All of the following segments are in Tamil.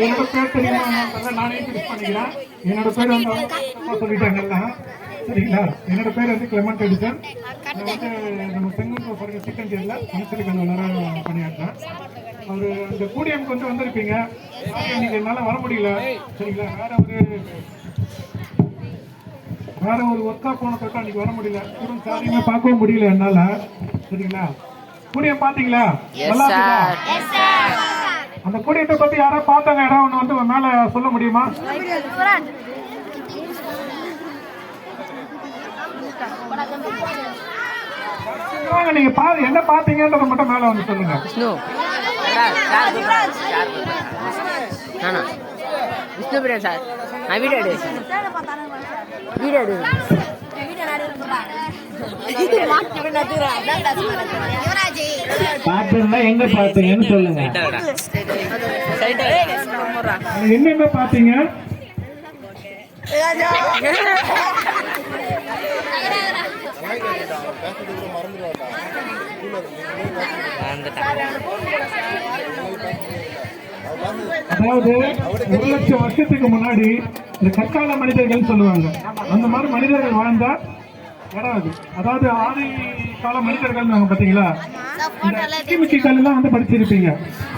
என்னோட பேர் தெரியுமா நானே இன்ட்ரோடியூஸ் பண்ணிக்கிறேன். என்னோட பேர் வந்து சொல்லிட்டாங்கல்ல, சரிங்களா? என்னோட பேர் வந்து கிளெமெண்ட் எடிசன். நான் வந்து நம்ம செங்கல்பட்டு பாருங்க செகண்ட் இயர்ல அமைச்சருக்கு வளர பணியாற்றேன். அவர் அந்த கூடியம்க்கு வந்து வந்திருப்பீங்க. இன்னைக்கு என்னால வர முடியல, சரிங்களா? வேற ஒரு ஒர்க்கா போன தொட்டா அன்னைக்கு வர முடியல. ஸ்டூடெண்ட்ஸ் யாரையுமே பார்க்கவும் முடியல என்னால, சரிங்களா? கூடியம் பாத்தீங்களா? நல்லா இருக்கா? அந்த கூடியத்தை பத்தி யாரோ பார்த்தாங்க, இடம் ஒண்ணு வந்து மேல சொல்ல முடியுமா? நீங்க என்ன பாத்தீங்கன்றத மட்டும் மேல வந்து சொல்லுங்க. விஷ்ணு பிரியா சார், நான் வீடியோ எடு. பாத்தீங்கன்னா எங்க பாத்தீங்கன்னு சொல்லுங்க. என்னென்ன பாத்தீங்க? அதாவது 1,00,000 வருஷத்துக்கு முன்னாடி இந்த கற்கால மனிதர்கள் சொல்லுவாங்க. அந்த மாதிரி மனிதர்கள் வாழ்ந்தா இடம் அது. அதாவது ஆதி கால மனிதர்கள் பாத்தீங்களா, மிக்கி கல்லாம் வந்து படிச்சிருப்பீங்க.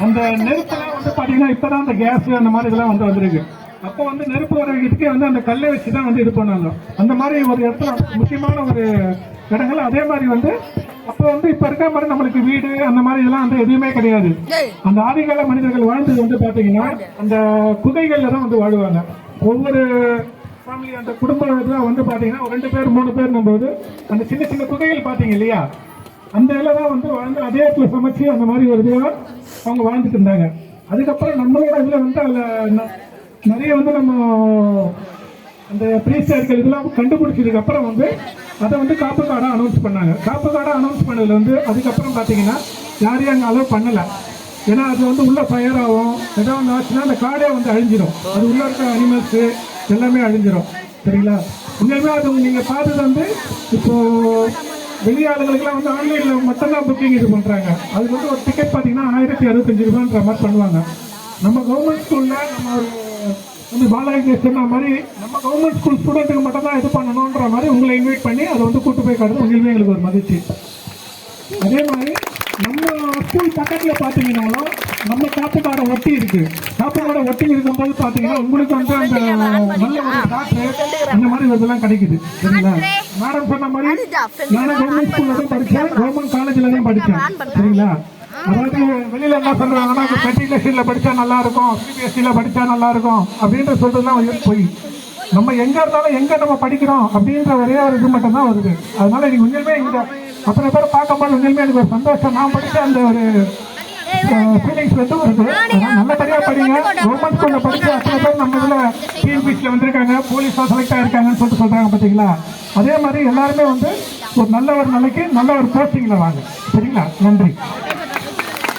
அந்த நெருப்பெல்லாம் வந்து பாத்தீங்கன்னா இப்பதான் அந்த கேஸ் அந்த மாதிரி இதெல்லாம் வந்து வந்திருக்கு. அப்போ வந்து நெருப்பு வரதுக்கே வந்து அந்த கல்லை வச்சுதான் வந்து இது பண்ணாங்க. அந்த மாதிரி ஒரு இடத்துல முக்கியமான ஒரு இடங்கள். அதே மாதிரி வந்து அப்போ வந்து இப்ப இருக்க மாதிரி நம்மளுக்கு வீடு அந்த மாதிரி இதெல்லாம் வந்து எதுவுமே கிடையாது. அந்த ஆதிகால மனிதர்கள் வாழ்ந்தது வந்து பாத்தீங்கன்னா அந்த குகைகள்ல தான் வந்து வாழ்வாங்க. ஒவ்வொரு ஃபேமிலி அந்த குடும்பம் வந்து பாத்தீங்கன்னா 2 பேர் 3 பேர் போது அந்த சின்ன சின்ன குகைகள் பாத்தீங்க இல்லையா, அந்த இதில் தான் வந்து வாழ்ந்து அதே இடத்துல சமைச்சு அந்த மாதிரி ஒரு இதுவாக அவங்க வாழ்ந்துட்டு இருந்தாங்க. அதுக்கப்புறம் நம்மளோட இதுல வந்து அதுல நிறைய வந்து நம்ம அந்த பிரீஸ்டர்கள் இதெல்லாம் கண்டுபிடிச்சதுக்கு அப்புறம் வந்து அதை வந்து காப்பு கார்டா அனௌன்ஸ் பண்ணாங்க. காப்பு கார்டா அனௌன்ஸ் பண்ணதுல வந்து அதுக்கப்புறம் பாத்தீங்கன்னா யாரையும் அங்கே அலோவ் பண்ணல. ஏன்னா அது வந்து உள்ள ஃபயர் ஆகும், ஏதாவது ஆச்சுன்னா அந்த காடே வந்து அழிஞ்சிடும். அது உள்ள இருக்க அனிமல்ஸ் எல்லாமே அழிஞ்சிடும், சரிங்களா? உண்மையுமே அது நீங்க பார்த்தது வந்து இப்போ வெளியாளுகளுக்குலாம் வந்து ஆன்லைன்ல மட்டும்தான் புக்கிங் இது பண்றாங்க. அதுக்கு வந்து ஒரு டிக்கெட் பாத்தீங்கன்னா 1065 ரூபாய்ன்ற மாதிரி பண்ணுவாங்க. நம்ம கவர்மெண்ட் ஸ்கூல்ல நம்ம ஒரு வந்து பாலாஜி சொன்ன மாதிரி நம்ம கவர்மெண்ட் ஸ்கூல் ஸ்டூடெண்ட்டுக்கு மட்டும் தான் இது பண்ணணுன்ற மாதிரி உங்களை இன்வைட் பண்ணி அதை வந்து கூட்டு போய் காட்டுறது உண்மையுமே எங்களுக்கு ஒரு மகிழ்ச்சி. அதே மாதிரி நம்ம ஸ்கூல் பக்கத்துல பாத்தீங்கன்னாலும் நம்ம காப்புக்கார ஒட்டி இருக்கு. காப்புக்கார ஒட்டி இருக்கும்போது பாத்தீங்கன்னா உங்களுக்கு வந்து அந்த நல்ல ஒரு டாக்டர் அந்த மாதிரி இதெல்லாம் கிடைக்குது, சரிங்களா? மேடம் சொன்ன மாதிரி நானும் கவர்மெண்ட் ஸ்கூல்ல தான் படிச்சேன், கவர்மெண்ட் காலேஜ்ல தான் படிச்சேன், சரிங்களா? அதாவது வெளியில என்ன சொல்றாங்கன்னா மெட்ரிகுலேஷன்ல படிச்சா நல்லா இருக்கும், சிபிஎஸ்சில படிச்சா நல்லா இருக்கும் அப்படின்ற சொல்றதுலாம் போய் நம்ம எங்க இருந்தாலும் எங்க நம்ம படிக்கிறோம் அப்படின்ற ஒரே ஒரு இது மட்டும் தான் வருது. அதனால எனக்கு உண்மையுமே இந்த அத்தனை பேர் பார்க்கும்போது உண்மையுமே எனக்கு ஒரு சந்தோஷம். நான் படிச்ச அந்த ஒரு ஃபீலிங்ஸ் வந்து வருது. நல்லபடியா படிங்க. கவர்மெண்ட் ஸ்கூல்ல படிச்ச அத்தனை பேர் நம்ம இதுல டிஎன்பிசில வந்திருக்காங்க, போலீஸா செலக்ட் ஆயிருக்காங்கன்னு சொல்லிட்டு சொல்றாங்க பாத்தீங்களா? அதே மாதிரி எல்லாருமே வந்து ஒரு நல்ல ஒரு நிலைக்கு நல்ல ஒரு போஸ்டிங்ல வாங்க, சரிங்களா? நன்றி.